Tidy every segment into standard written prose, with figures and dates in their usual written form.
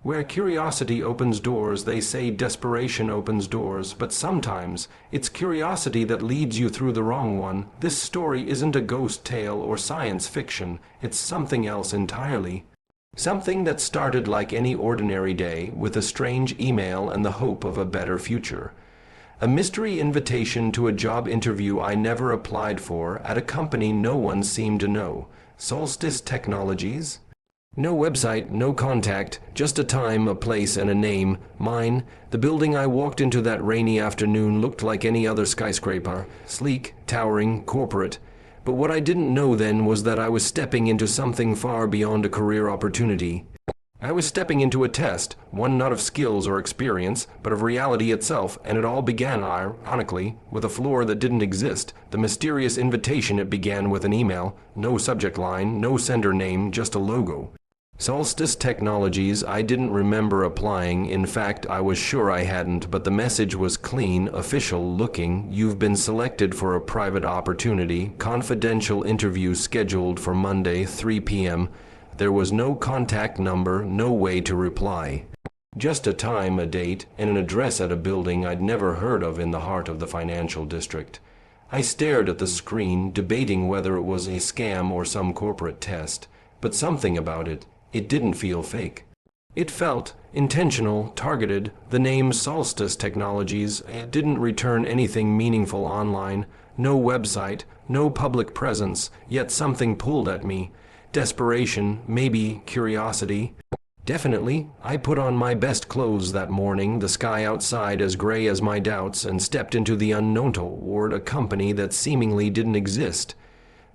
Where curiosity opens doors, they say desperation opens doors, but sometimes it's curiosity that leads you through the wrong one. This story isn't a ghost tale or science fiction, it's something else entirely. Something that started like any ordinary day, with a strange email and the hope of a better future. A mystery invitation to a job interview I never applied for, at a company no one seemed to know. Solstice Technologies? No website, no contact, just a time, a place, and a name. Mine. The building I walked into that rainy afternoon looked like any other skyscraper. Sleek, towering, corporate. But what I didn't know then was that I was stepping into something far beyond a career opportunity. I was stepping into a test, one not of skills or experience, but of reality itself, and it all began, ironically, with a floor that didn't exist. The mysterious invitation, it began with an email. No subject line, no sender name, just a logo. Solstice Technologies. I didn't remember applying. In fact, I was sure I hadn't, but the message was clean, official looking. You've been selected for a private opportunity. Confidential interview scheduled for Monday, 3 p.m. There was no contact number, no way to reply. Just a time, a date, and an address at a building I'd never heard of in the heart of the financial district. I stared at the screen, debating whether it was a scam or some corporate test, but something about it didn't feel fake. It felt intentional, targeted. The name Solstice Technologies didn't return anything meaningful online. No website, no public presence, yet something pulled at me. Desperation, maybe curiosity. Definitely, I put on my best clothes that morning, the sky outside as gray as my doubts, and stepped into the unknown toward a company that seemingly didn't exist.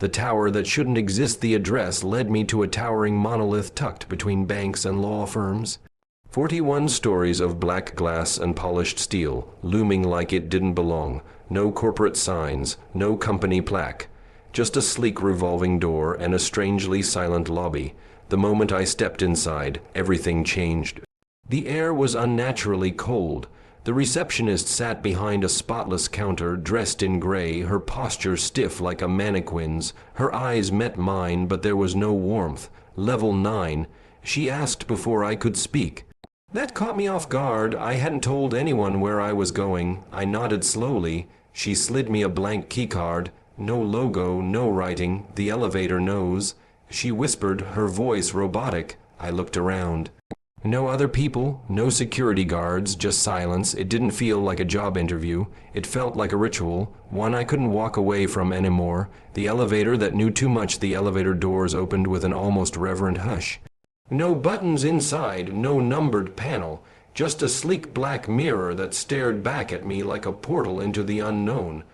The tower that shouldn't exist, the address, led me to a towering monolith tucked between banks and law firms. 41 stories of black glass and polished steel, looming like it didn't belong. No corporate signs, no company plaque. Just a sleek revolving door and a strangely silent lobby. The moment I stepped inside, everything changed. The air was unnaturally cold. The receptionist sat behind a spotless counter, dressed in gray, her posture stiff like a mannequin's. Her eyes met mine, but there was no warmth. Level 9. She asked before I could speak. That caught me off guard. I hadn't told anyone where I was going. I nodded slowly. She slid me a blank keycard. No logo, no writing. The elevator knows. She whispered, her voice robotic. I looked around. No other people, no security guards, just silence. It didn't feel like a job interview. It felt like a ritual, one I couldn't walk away from anymore. The elevator that knew too much. The elevator doors opened with an almost reverent hush. No buttons inside, no numbered panel, just a sleek black mirror that stared back at me like a portal into the unknown.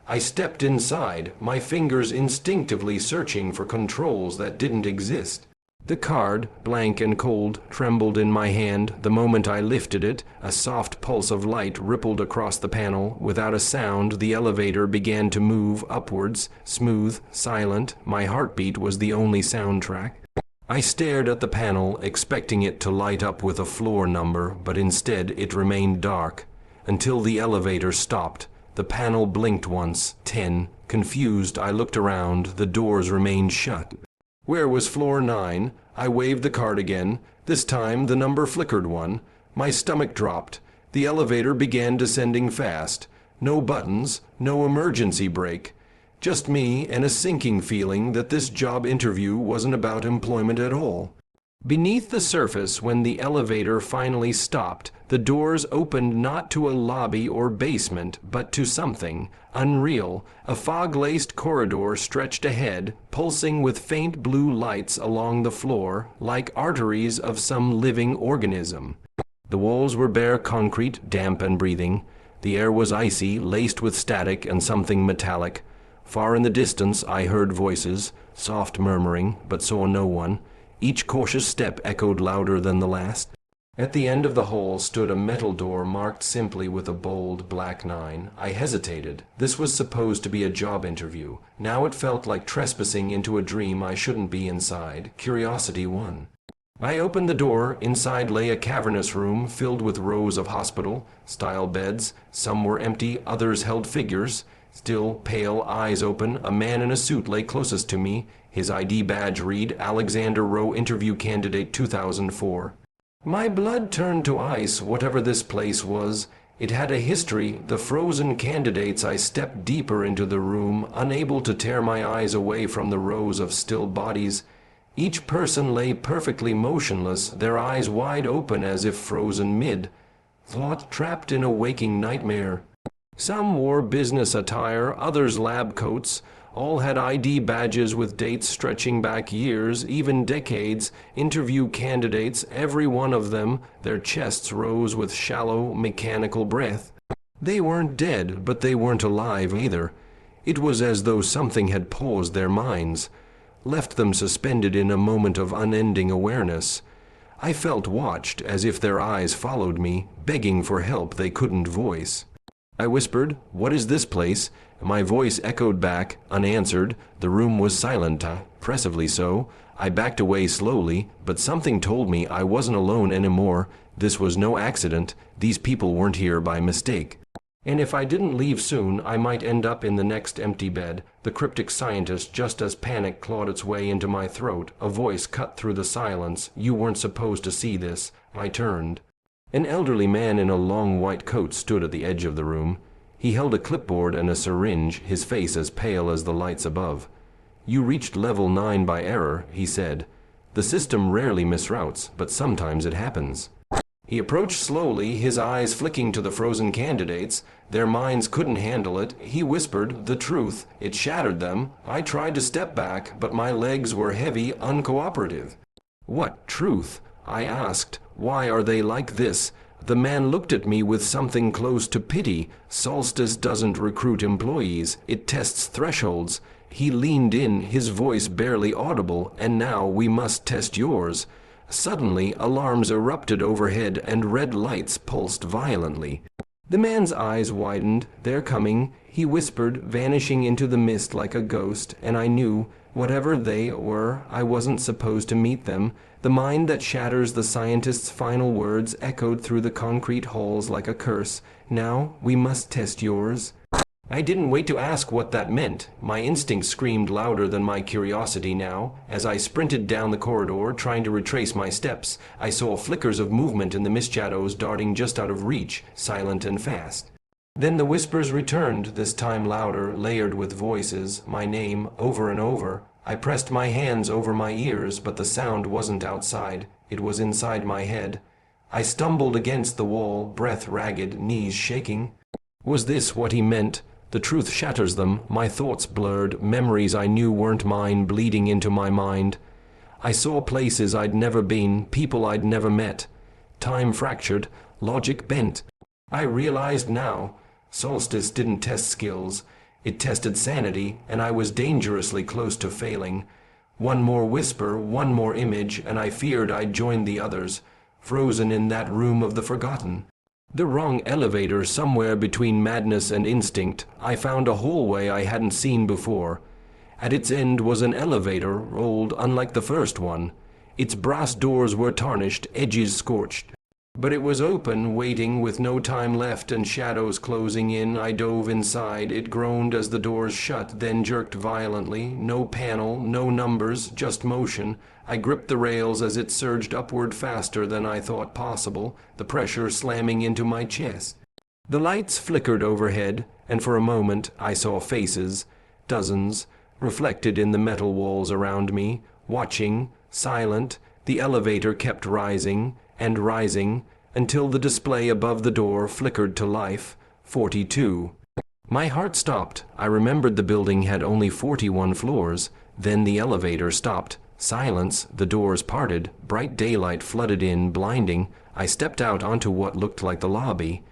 I stepped inside, my fingers instinctively searching for controls that didn't exist. The card, blank and cold, trembled in my hand. The moment I lifted it, a soft pulse of light rippled across the panel. Without a sound, the elevator began to move upwards, smooth, silent. My heartbeat was the only soundtrack. I stared at the panel, expecting it to light up with a floor number, but instead it remained dark, until the elevator stopped. The panel blinked once. 10. Confused, I looked around. The doors remained shut. Where was floor 9? I waved the card again. This time the number flickered one. My stomach dropped. The elevator began descending fast. No buttons, no emergency brake. Just me and a sinking feeling that this job interview wasn't about employment at all. Beneath the surface, when the elevator finally stopped, the doors opened not to a lobby or basement, but to something unreal. A fog-laced corridor stretched ahead, pulsing with faint blue lights along the floor, like arteries of some living organism. The walls were bare concrete, damp and breathing. The air was icy, laced with static and something metallic. Far in the distance I heard voices, soft murmuring, but saw no one. Each cautious step echoed louder than the last. At the end of the hall stood a metal door marked simply with a bold black 9. I hesitated. This was supposed to be a job interview. Now it felt like trespassing into a dream I shouldn't be inside. Curiosity won. I opened the door. Inside lay a cavernous room filled with rows of hospital-style beds. Some were empty, others held figures. Still, pale, eyes open, a man in a suit lay closest to me. His ID badge read, Alexander Rowe Interview Candidate 2004. My blood turned to ice, whatever this place was. It had a history. The frozen candidates. I stepped deeper into the room, unable to tear my eyes away from the rows of still bodies. Each person lay perfectly motionless, their eyes wide open as if frozen mid. Thought trapped in a waking nightmare. Some wore business attire, others lab coats. All had ID badges with dates stretching back years, even decades. Interview candidates, every one of them, their chests rose with shallow, mechanical breath. They weren't dead, but they weren't alive either. It was as though something had paused their minds, left them suspended in a moment of unending awareness. I felt watched, as if their eyes followed me, begging for help they couldn't voice. I whispered, "What is this place?" My voice echoed back, unanswered. The room was silent, oppressively so. I backed away slowly, but something told me I wasn't alone anymore. This was no accident. These people weren't here by mistake. And if I didn't leave soon, I might end up in the next empty bed. The cryptic scientist, just as panic clawed its way into my throat. A voice cut through the silence. "You weren't supposed to see this." I turned. An elderly man in a long white coat stood at the edge of the room. He held a clipboard and a syringe, his face as pale as the lights above. "You reached level 9 by error," he said. "The system rarely misroutes, but sometimes it happens." He approached slowly, his eyes flicking to the frozen candidates. Their minds couldn't handle it. He whispered the truth. It shattered them. I tried to step back, but my legs were heavy, uncooperative. "What truth?" I asked. "Why are they like this?" The man looked at me with something close to pity. "Solstice doesn't recruit employees. It tests thresholds." He leaned in, his voice barely audible. "And now we must test yours." Suddenly, alarms erupted overhead and red lights pulsed violently. The man's eyes widened. "They're coming," he whispered, vanishing into the mist like a ghost, and I knew, whatever they were, I wasn't supposed to meet them. The mind that shatters the scientist's final words echoed through the concrete halls like a curse. "Now we must test yours." I didn't wait to ask what that meant. My instinct screamed louder than my curiosity now. As I sprinted down the corridor, trying to retrace my steps, I saw flickers of movement in the mist shadows darting just out of reach, silent and fast. Then the whispers returned, this time louder, layered with voices, my name, over and over. I pressed my hands over my ears, but the sound wasn't outside. It was inside my head. I stumbled against the wall, breath ragged, knees shaking. Was this what he meant? The truth shatters them, my thoughts blurred, memories I knew weren't mine bleeding into my mind. I saw places I'd never been, people I'd never met. Time fractured, logic bent. I realized now, Solstice didn't test skills. It tested sanity, and I was dangerously close to failing. One more whisper, one more image, and I feared I'd joined the others, frozen in that room of the forgotten. The wrong elevator somewhere between madness and instinct. I found a hallway I hadn't seen before. At its end was an elevator, old, unlike the first one. Its brass doors were tarnished, edges scorched. But it was open, waiting, with no time left and shadows closing in. I dove inside. It groaned as the doors shut, then jerked violently. No panel, no numbers, just motion. I gripped the rails as it surged upward faster than I thought possible, the pressure slamming into my chest. The lights flickered overhead, and for a moment I saw faces, dozens, reflected in the metal walls around me, watching, silent. The elevator kept rising and rising until the display above the door flickered to life. 42. My heart stopped. I remembered the building had only 41 floors. Then the elevator stopped. Silence, the doors parted, bright daylight flooded in, blinding. I stepped out onto what looked like the lobby,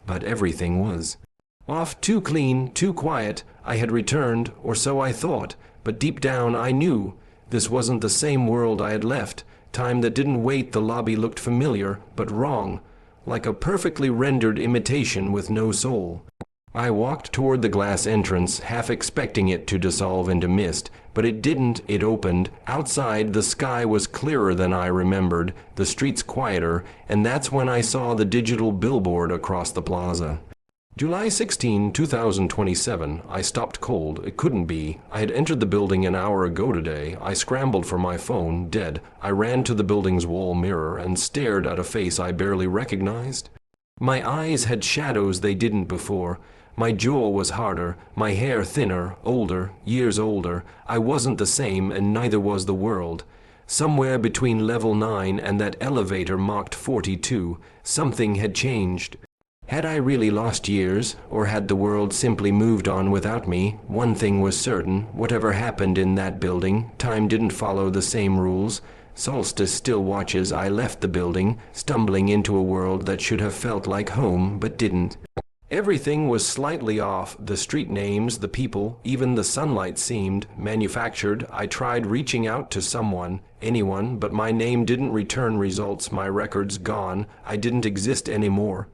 but everything was off, too clean, too quiet. I had returned, or so I thought, but deep down I knew this wasn't the same world I had left. Time that didn't wait. The lobby looked familiar, but wrong, like a perfectly rendered imitation with no soul. I walked toward the glass entrance, half expecting it to dissolve into mist, but it didn't. It opened. Outside, the sky was clearer than I remembered, the streets quieter, and that's when I saw the digital billboard across the plaza. July 16, 2027. I stopped cold. It couldn't be. I had entered the building an hour ago today. I scrambled for my phone, dead. I ran to the building's wall mirror and stared at a face I barely recognized. My eyes had shadows they didn't before. My jaw was harder, my hair thinner, older, years older. I wasn't the same, and neither was the world. Somewhere between level 9 and that elevator marked 42, something had changed. Had I really lost years, or had the world simply moved on without me? One thing was certain: whatever happened in that building, time didn't follow the same rules. Solstice still watches. I left the building, stumbling into a world that should have felt like home, but didn't. Everything was slightly off: the street names, the people, even the sunlight seemed manufactured. I tried reaching out to someone, anyone, but my name didn't return results. My records gone. I didn't exist anymore.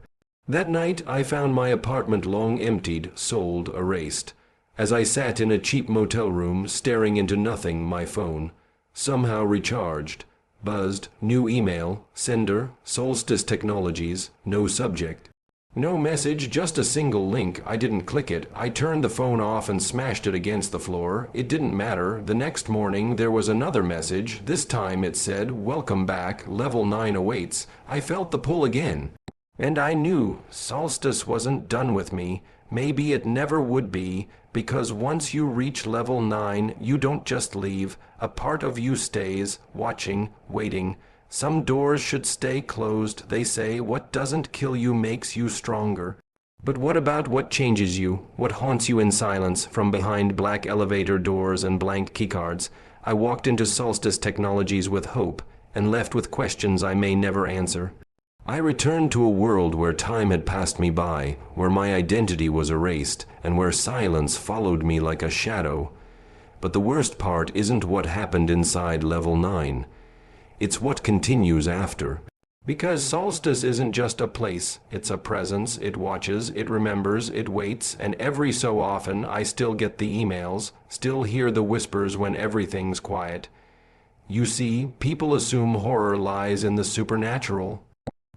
That night I found my apartment long emptied, sold, erased. As I sat in a cheap motel room, staring into nothing, my phone somehow recharged. Buzzed. New email. Sender: Solstice Technologies. No subject. No message, just a single link. I didn't click it. I turned the phone off and smashed it against the floor. It didn't matter. The next morning there was another message. This time it said, "Welcome back. Level 9 awaits." I felt the pull again. And I knew Solstice wasn't done with me. Maybe it never would be, because once you reach level 9, you don't just leave. A part of you stays, watching, waiting. Some doors should stay closed, they say. What doesn't kill you makes you stronger. But what about what changes you? What haunts you in silence, from behind black elevator doors and blank keycards? I walked into Solstice Technologies with hope, and left with questions I may never answer. I returned to a world where time had passed me by, where my identity was erased, and where silence followed me like a shadow. But the worst part isn't what happened inside level 9. It's what continues after. Because Solstice isn't just a place, it's a presence. It watches, it remembers, it waits, and every so often I still get the emails, still hear the whispers when everything's quiet. You see, people assume horror lies in the supernatural.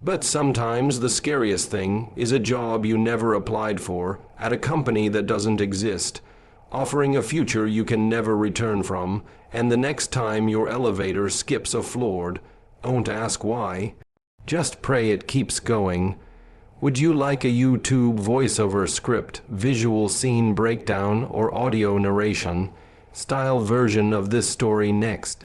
But sometimes the scariest thing is a job you never applied for, at a company that doesn't exist, offering a future you can never return from, and the next time your elevator skips a floor, don't ask why. Just pray it keeps going. Would you like a YouTube voiceover script, visual scene breakdown, or audio narration style version of this story next?